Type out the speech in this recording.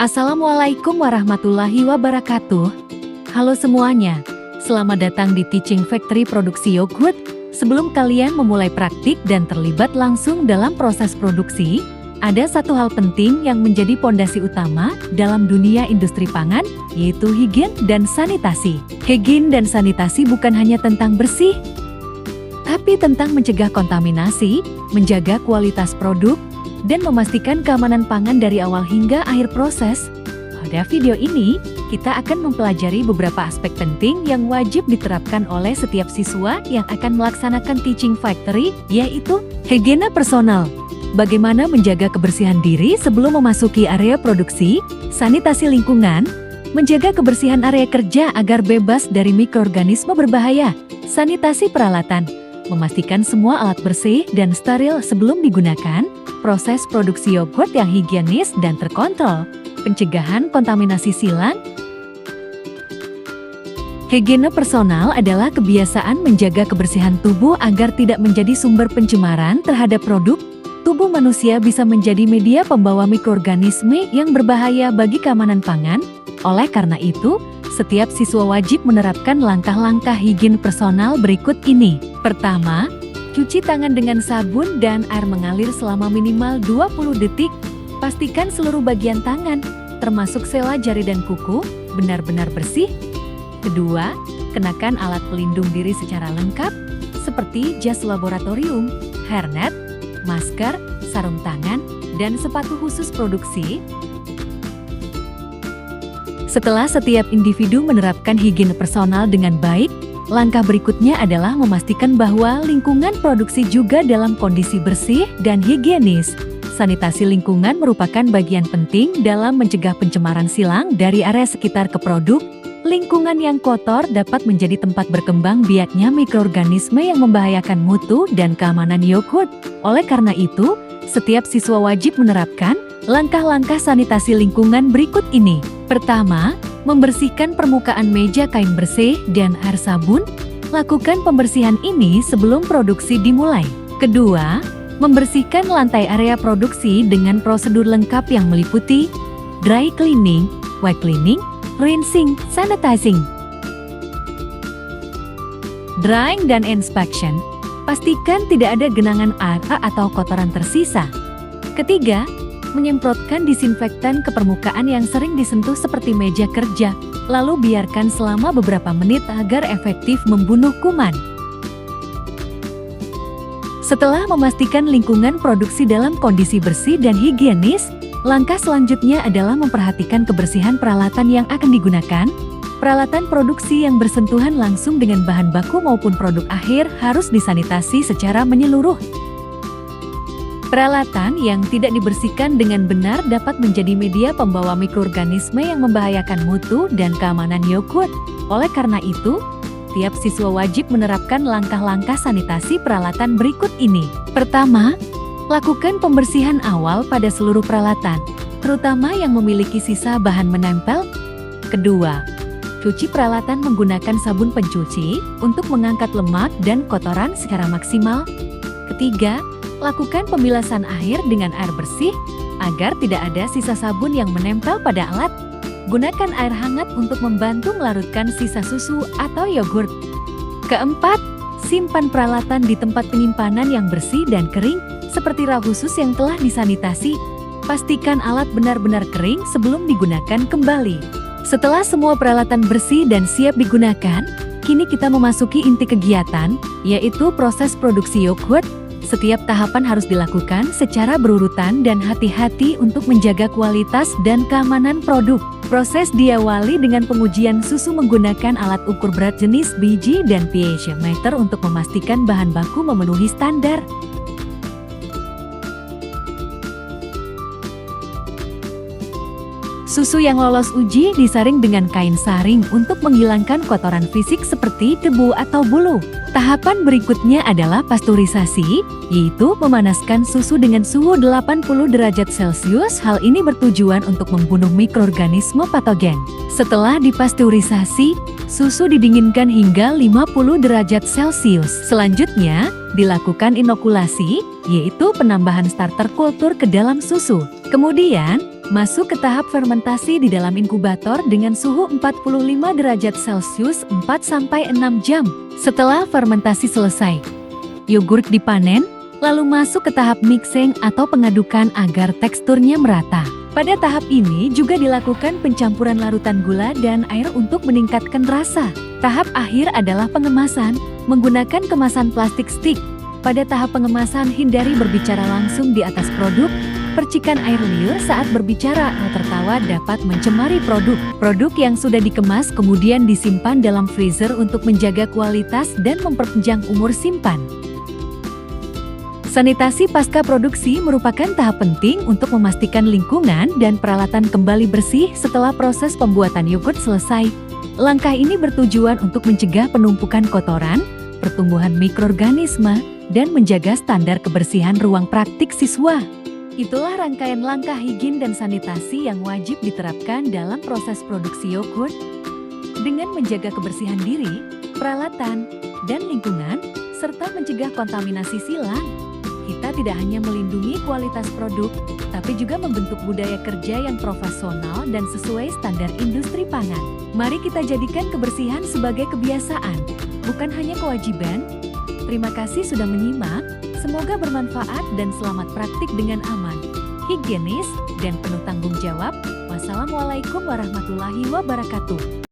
Assalamualaikum warahmatullahi wabarakatuh. Halo semuanya, selamat datang di Teaching Factory Produksi Yogurt. Sebelum kalian memulai praktik dan terlibat langsung dalam proses produksi, ada satu hal penting yang menjadi pondasi utama dalam dunia industri pangan, yaitu higien dan sanitasi. Higien dan sanitasi bukan hanya tentang bersih, tapi tentang mencegah kontaminasi, menjaga kualitas produk, dan memastikan keamanan pangan dari awal hingga akhir proses. Pada video ini, kita akan mempelajari beberapa aspek penting yang wajib diterapkan oleh setiap siswa yang akan melaksanakan Teaching Factory, yaitu higiene personal. Bagaimana menjaga kebersihan diri sebelum memasuki area produksi, sanitasi lingkungan, menjaga kebersihan area kerja agar bebas dari mikroorganisme berbahaya, sanitasi peralatan, memastikan semua alat bersih dan steril sebelum digunakan, proses produksi yogurt yang higienis dan terkontrol, pencegahan kontaminasi silang. Higiene personal adalah kebiasaan menjaga kebersihan tubuh agar tidak menjadi sumber pencemaran terhadap produk. Tubuh manusia bisa menjadi media pembawa mikroorganisme yang berbahaya bagi keamanan pangan. Oleh karena itu, setiap siswa wajib menerapkan langkah-langkah higien personal berikut ini. Pertama, cuci tangan dengan sabun dan air mengalir selama minimal 20 detik. Pastikan seluruh bagian tangan, termasuk sela jari dan kuku, benar-benar bersih. Kedua, kenakan alat pelindung diri secara lengkap, seperti jas laboratorium, hairnet, masker, sarung tangan, dan sepatu khusus produksi. Setelah setiap individu menerapkan higiene personal dengan baik, langkah berikutnya adalah memastikan bahwa lingkungan produksi juga dalam kondisi bersih dan higienis. Sanitasi lingkungan merupakan bagian penting dalam mencegah pencemaran silang dari area sekitar ke produk. Lingkungan yang kotor dapat menjadi tempat berkembang biaknya mikroorganisme yang membahayakan mutu dan keamanan yogurt. Oleh karena itu, setiap siswa wajib menerapkan langkah-langkah sanitasi lingkungan berikut ini. Pertama, membersihkan permukaan meja kain bersih dan air sabun. Lakukan pembersihan ini sebelum produksi dimulai. Kedua, membersihkan lantai area produksi dengan prosedur lengkap yang meliputi dry cleaning, wet cleaning, rinsing, sanitizing. Drying dan inspection. Pastikan tidak ada genangan air atau kotoran tersisa. Ketiga, menyemprotkan disinfektan ke permukaan yang sering disentuh seperti meja kerja, lalu biarkan selama beberapa menit agar efektif membunuh kuman. Setelah memastikan lingkungan produksi dalam kondisi bersih dan higienis, langkah selanjutnya adalah memperhatikan kebersihan peralatan yang akan digunakan. Peralatan produksi yang bersentuhan langsung dengan bahan baku maupun produk akhir harus disanitasi secara menyeluruh. Peralatan yang tidak dibersihkan dengan benar dapat menjadi media pembawa mikroorganisme yang membahayakan mutu dan keamanan yogurt. Oleh karena itu, tiap siswa wajib menerapkan langkah-langkah sanitasi peralatan berikut ini. Pertama, lakukan pembersihan awal pada seluruh peralatan, terutama yang memiliki sisa bahan menempel. Kedua, cuci peralatan menggunakan sabun pencuci untuk mengangkat lemak dan kotoran secara maksimal. Ketiga, lakukan pembilasan air dengan air bersih agar tidak ada sisa sabun yang menempel pada alat. Gunakan air hangat untuk membantu melarutkan sisa susu atau yogurt. Keempat, simpan peralatan di tempat penyimpanan yang bersih dan kering, seperti rak khusus yang telah disanitasi. Pastikan alat benar-benar kering sebelum digunakan kembali. Setelah semua peralatan bersih dan siap digunakan, kini kita memasuki inti kegiatan, yaitu proses produksi yogurt. Setiap tahapan harus dilakukan secara berurutan dan hati-hati untuk menjaga kualitas dan keamanan produk. Proses diawali dengan pengujian susu menggunakan alat ukur berat jenis biji dan pH meter untuk memastikan bahan baku memenuhi standar. Susu yang lolos uji disaring dengan kain saring untuk menghilangkan kotoran fisik seperti debu atau bulu. Tahapan berikutnya adalah pasteurisasi, yaitu memanaskan susu dengan suhu 80 derajat Celcius. Hal ini bertujuan untuk membunuh mikroorganisme patogen. Setelah dipasteurisasi, susu didinginkan hingga 50 derajat Celcius. Selanjutnya, dilakukan inokulasi, yaitu penambahan starter kultur ke dalam susu. Kemudian, Masuk ke tahap fermentasi di dalam inkubator dengan suhu 45 derajat Celcius 4-6 jam. Setelah fermentasi selesai, yogurt dipanen, lalu masuk ke tahap mixing atau pengadukan agar teksturnya merata. Pada tahap ini juga dilakukan pencampuran larutan gula dan air untuk meningkatkan rasa. Tahap akhir adalah pengemasan, menggunakan kemasan plastik stick. Pada tahap pengemasan hindari berbicara langsung di atas produk, percikan air liur saat berbicara atau tertawa dapat mencemari produk. Produk yang sudah dikemas kemudian disimpan dalam freezer untuk menjaga kualitas dan memperpanjang umur simpan. Sanitasi pasca produksi merupakan tahap penting untuk memastikan lingkungan dan peralatan kembali bersih setelah proses pembuatan yogurt selesai. Langkah ini bertujuan untuk mencegah penumpukan kotoran, pertumbuhan mikroorganisme, dan menjaga standar kebersihan ruang praktik siswa. Itulah rangkaian langkah higien dan sanitasi yang wajib diterapkan dalam proses produksi yogurt. Dengan menjaga kebersihan diri, peralatan, dan lingkungan, serta mencegah kontaminasi silang, kita tidak hanya melindungi kualitas produk, tapi juga membentuk budaya kerja yang profesional dan sesuai standar industri pangan. Mari kita jadikan kebersihan sebagai kebiasaan, bukan hanya kewajiban. Terima kasih sudah menyimak, semoga bermanfaat dan selamat praktik dengan aman, higienis, dan penuh tanggung jawab. Wassalamualaikum warahmatullahi wabarakatuh.